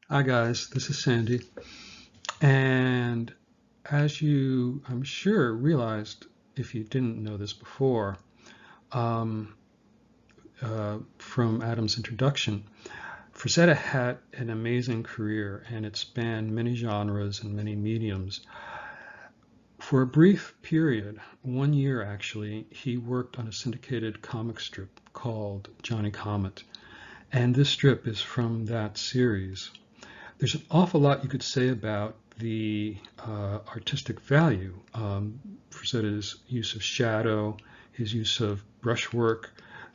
Hi guys, this is Sandy. And as you, I'm sure, realized, if you didn't know this before, um, from Adam's introduction, Frazetta had an amazing career and it spanned many genres and many mediums. For a brief period, 1 year actually, he worked on a syndicated comic strip called Johnny Comet. And this strip is from that series. There's an awful lot you could say about the artistic value. Frazetta's use of shadow, his use of brushwork,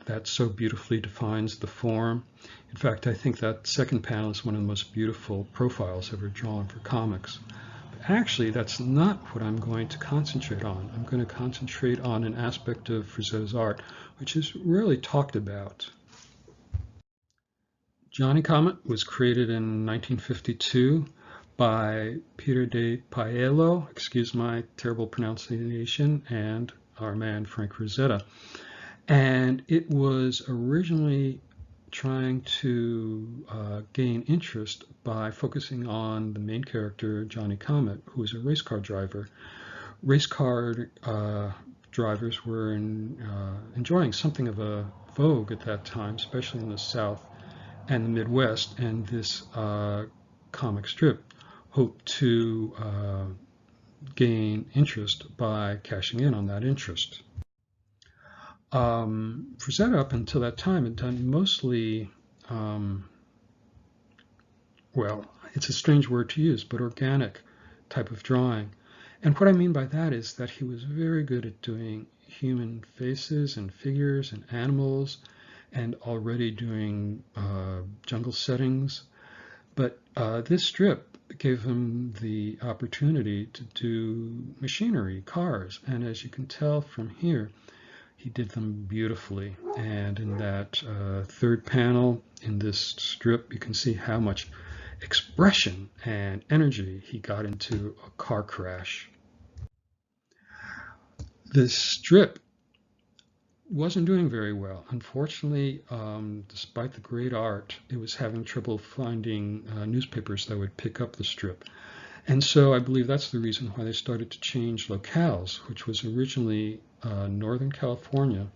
that so beautifully defines the form. In fact, I think that second panel is one of the most beautiful profiles ever drawn for comics. But actually, that's not what I'm going to concentrate on. I'm going to concentrate on an aspect of Frazetta's art which is rarely talked about. Johnny Comet was created in 1952 by Peter de Paolo, excuse my terrible pronunciation, and our man Frank Frazetta. And it was originally trying to gain interest by focusing on the main character, Johnny Comet, who was a race car driver. Race car drivers were enjoying something of a vogue at that time, especially in the South and the Midwest, and this comic strip hoped to gain interest by cashing in on that interest. Frazetta, up until that time, had done mostly, well, it's a strange word to use, but organic type of drawing. And what I mean by that is that he was very good at doing human faces and figures and animals and already doing jungle settings. But this strip gave him the opportunity to do machinery, cars, and as you can tell from here, he did them beautifully. And in that third panel in this strip, you can see how much expression and energy he got into a car crash. This strip wasn't doing very well. Unfortunately, despite the great art, it was having trouble finding newspapers that would pick up the strip. And so I believe that's the reason why they started to change locales, which was originally Northern California.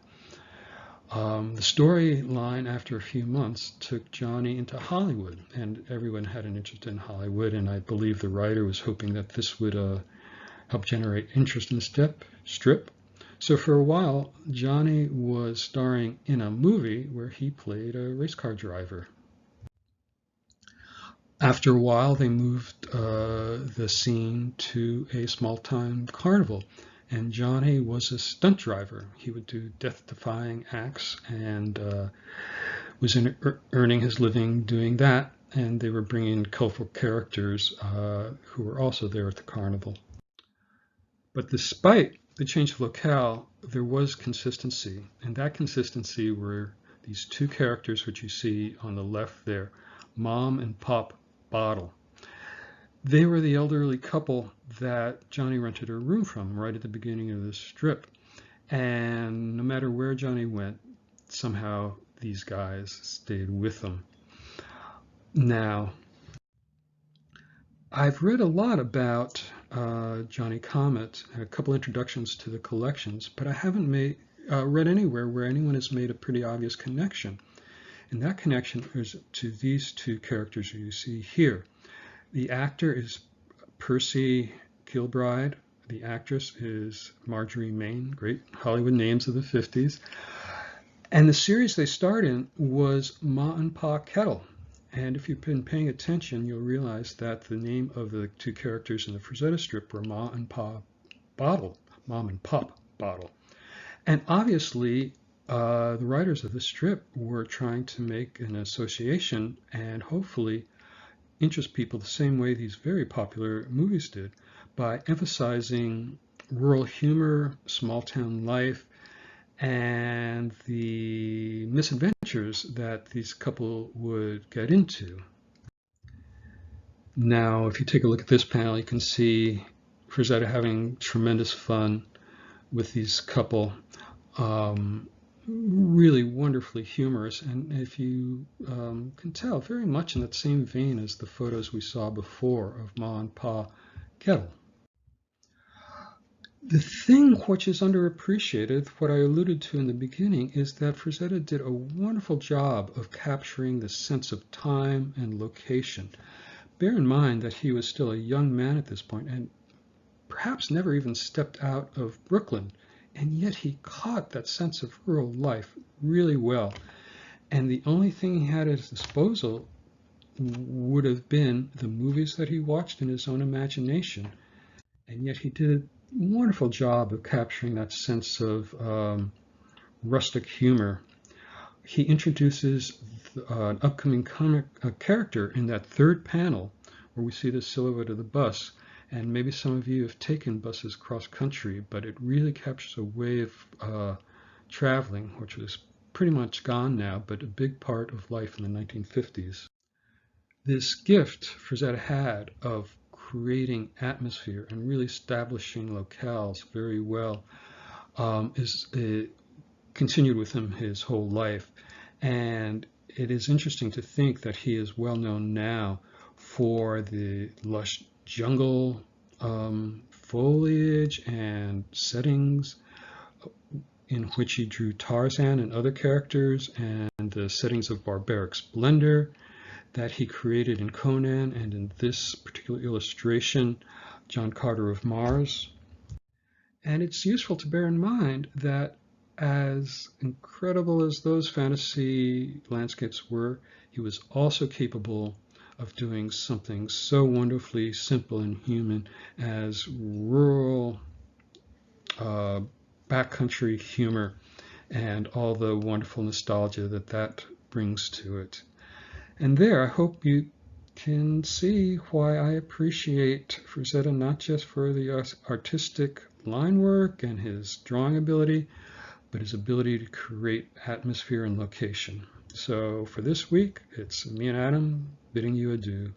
The storyline, after a few months, took Johnny into Hollywood, and everyone had an interest in Hollywood, and I believe the writer was hoping that this would help generate interest in the strip. So for a while, Johnny was starring in a movie where he played a race car driver. After a while, they moved the scene to a small-time carnival, and Johnny was a stunt driver. He would do death-defying acts and was earning his living doing that, and they were bringing colorful characters who were also there at the carnival. But despite the change of locale, there was consistency, and that consistency were these two characters which you see on the left there, Mom and Pop Bottle. They were the elderly couple that Johnny rented a room from right at the beginning of this strip. And no matter where Johnny went, somehow these guys stayed with him. Now, I've read a lot about Johnny Comet and a couple introductions to the collections, but I haven't read anywhere where anyone has made a pretty obvious connection. And that connection is to these two characters you see here. The actor is Percy Kilbride. The actress is Marjorie Main, great Hollywood names of the 50s. And the series they starred in was Ma and Pa Kettle. And if you've been paying attention, you'll realize that the name of the two characters in the Frazetta strip were Ma and Pa Bottle, Mom and Pop Bottle. And obviously, the writers of the strip were trying to make an association and hopefully interest people the same way these very popular movies did, by emphasizing rural humor, small town life, and the misadventures that these couple would get into. Now, if you take a look at this panel, you can see Frazetta having tremendous fun with these couple. really wonderfully humorous, and if you can tell, very much in that same vein as the photos we saw before of Ma and Pa Kettle. The thing which is underappreciated, what I alluded to in the beginning, is that Frazetta did a wonderful job of capturing the sense of time and location. Bear in mind that he was still a young man at this point and perhaps never even stepped out of Brooklyn, and yet he caught that sense of rural life really well. And the only thing he had at his disposal would have been the movies that he watched in his own imagination. And yet he did a wonderful job of capturing that sense of rustic humor. He introduces an upcoming comic character in that third panel where we see the silhouette of the bus. And maybe some of you have taken buses cross country, but it really captures a way of traveling, which was pretty much gone now, but a big part of life in the 1950s. This gift Frazetta had of creating atmosphere and really establishing locales very well is continued with him his whole life. And it is interesting to think that he is well known now for the lush jungle foliage and settings in which he drew Tarzan and other characters, and the settings of barbaric splendor that he created in Conan and in this particular illustration, John Carter of Mars. And it's useful to bear in mind that as incredible as those fantasy landscapes were, he was also capable of doing something so wonderfully simple and human as rural backcountry humor and all the wonderful nostalgia that that brings to it. And there, I hope you can see why I appreciate Frazetta not just for the artistic line work and his drawing ability, but his ability to create atmosphere and location. So for this week, it's me and Adam bidding you adieu.